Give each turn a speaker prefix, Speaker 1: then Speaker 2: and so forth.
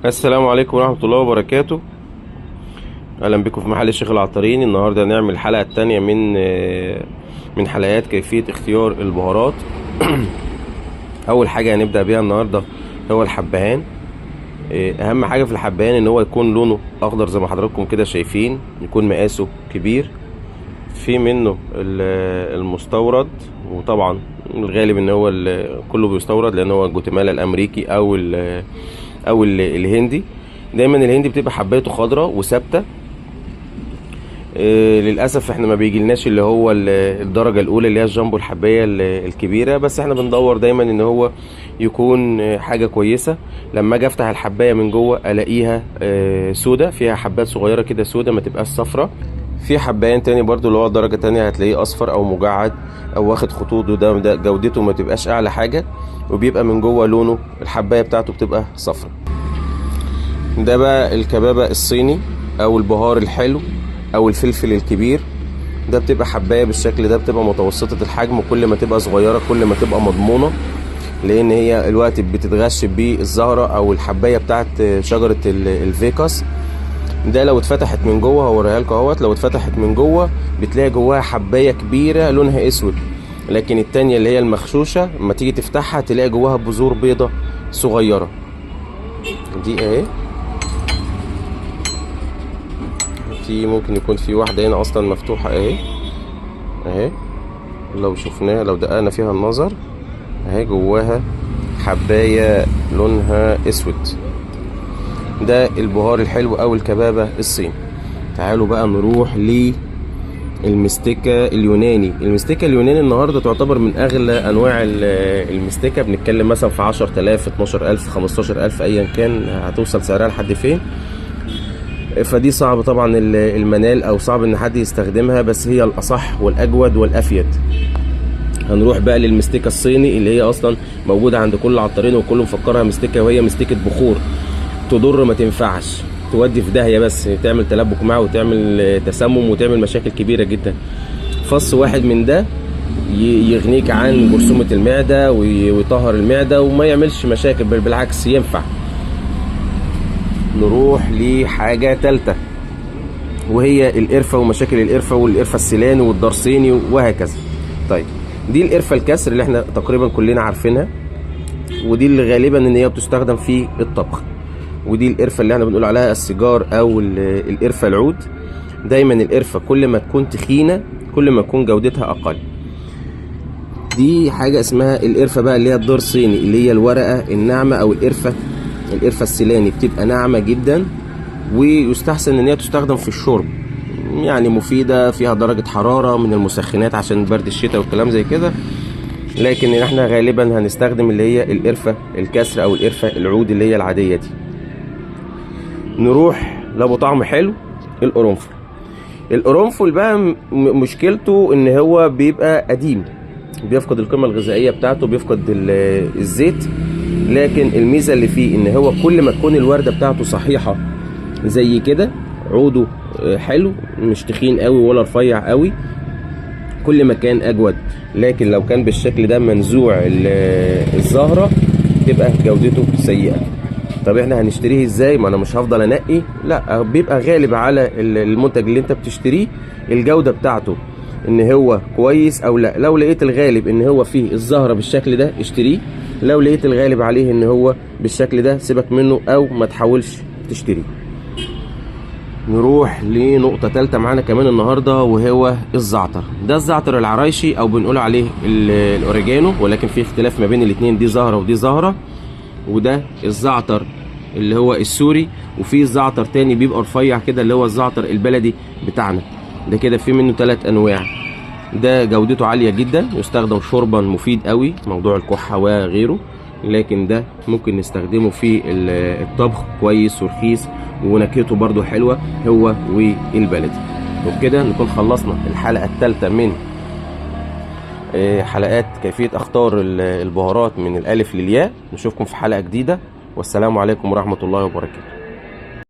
Speaker 1: السلام عليكم ورحمة الله وبركاته. أهلا بكم في محل الشيخ العطارين. النهاردة هنعمل الحلقة التانية من حلقات كيفية اختيار البهارات. أول حاجة هنبدأ بيها النهاردة هو الحبهان. أهم حاجة في الحبهان إن هو يكون لونه أخضر زي ما حضراتكم كده شايفين، يكون مقاسه كبير. في منه المستورد، وطبعا الغالب إن هو كله بيستورد لأن هو جوتيمالا الأمريكي أو الهندي. دايما الهندي بتبقى حبايته خضراء وثابته. للاسف احنا ما بيجيلناش اللي هو الدرجه الاولى اللي هي الجامبو الحبايه الكبيره، بس احنا بندور دايما ان هو يكون حاجه كويسه. لما اجي افتح الحبايه من جوه الاقيها سودا، فيها حبات صغيره كده سودا، ما تبقاش صفرة. في حبايان تاني برضو اللي هو درجه تانية هتلاقيه اصفر او مجعد او واخد خطوط، وده جودته ما تبقاش اعلى حاجه، وبيبقى من جوه لونه الحبايه بتاعته بتبقى صفرة. ده بقى الكبابة الصيني او البهار الحلو او الفلفل الكبير. ده بتبقى حباية بالشكل ده، بتبقى متوسطة الحجم، وكل ما تبقى صغيرة كل ما تبقى مضمونة، لان هي الوقت بتتغش بالزهرة او الحباية بتاعت شجرة الفيكاس. ده لو اتفتحت من جوه هوريها لكم اهوت، لو اتفتحت من جوه بتلاقي جواها حباية كبيرة لونها اسود، لكن التانية اللي هي المخشوشة لما تيجي تفتحها تلاقي جواها بذور بيضة صغيرة. دي اهي، في ممكن يكون في واحدة هنا اصلا مفتوحة اهي لو شفناها، لو دققنا فيها النظر اهي جواها حباية لونها اسود. ده البهار الحلو او الكبابة الصيني. تعالوا بقى نروح للمستكة اليوناني. المستكة اليوناني النهاردة تعتبر من اغلى انواع المستكة، بنتكلم مثلا في 10,000 12,000 15,000 ايا كان هتوصل سعرها لحد فين. فدي صعب طبعا المنال او صعب ان حد يستخدمها، بس هي الاصح والاجود والافيد. هنروح بقى للمستكه الصيني اللي هي اصلا موجوده عند كل العطارين وكله مفكرها مستكه، وهي مستكه بخور تضر، ما تنفعش، تودي في داهيه، بس تعمل تلبك معه وتعمل تسمم وتعمل مشاكل كبيره جدا. فص واحد من ده يغنيك عن جرثومه المعده ويطهر المعده وما يعملش مشاكل، بل بالعكس ينفع. نروح لحاجة تالتة وهي القرفة ومشاكل القرفة والقرفة السيلاني والدرسيني وهكذا. طيب دي القرفة الكسر اللي احنا تقريبا كلنا عارفينها، ودي اللي غالبا ان هي بتستخدم في الطبخ. ودي القرفة اللي احنا بنقول عليها السيجار او القرفة العود. دايما القرفة كل ما تكون تخينة كل ما تكون جودتها اقل. دي حاجة اسمها القرفة بقى اللي هي الدرسيني، اللي هي الورقة الناعمة، او القرفة السيلاني بتبقى ناعمة جدا، ويستحسن ان هي تستخدم في الشرب، يعني مفيدة، فيها درجة حرارة من المسخنات عشان برد الشتاء والكلام زي كده. لكن احنا غالبا هنستخدم اللي هي القرفة الكسر او القرفة العود اللي هي العادية دي. نروح لابو طعم حلو، القرنفل. القرنفل بقى مشكلته ان هو بيبقى قديم، بيفقد القيمة الغذائية بتاعته، بيفقد الزيت. لكن الميزة اللي فيه ان هو كل ما تكون الوردة بتاعته صحيحة زي كده، عوده حلو مش تخين قوي ولا رفيع قوي، كل ما كان اجود. لكن لو كان بالشكل ده منزوع الزهرة تبقى جودته سيئة. طب احنا هنشتريه ازاي؟ ما انا مش هفضل انقي، لا، بيبقى غالب على المنتج اللي انت بتشتريه الجودة بتاعته ان هو كويس او لا. لو لقيت الغالب ان هو فيه الزهرة بالشكل ده اشتريه، لو لقيت الغالب عليه ان هو بالشكل ده سيبك منه او ما تحاولش تشتريه. نروح لنقطة تالتة معانا كمان النهاردة وهو الزعتر. ده الزعتر العرايشي او بنقول عليه الاوريجانو، ولكن في اختلاف ما بين الاتنين، دي زهرة ودي زهرة. وده الزعتر اللي هو السوري، وفي الزعتر تاني بيبقى رفيع كده اللي هو الزعتر البلدي بتاعنا. ده كده في منه 3 انواع. ده جودته عالية جدا، يستخدم شربا، مفيد قوي موضوع الكحة وغيره. لكن ده ممكن نستخدمه في الطبخ، كويس ورخيص ونكهته برضو حلوة، هو والبلدي. وبكده نكون خلصنا الحلقة الثالثة من حلقات كيفية اختار البهارات من الالف للياء. نشوفكم في حلقة جديدة، والسلام عليكم ورحمة الله وبركاته.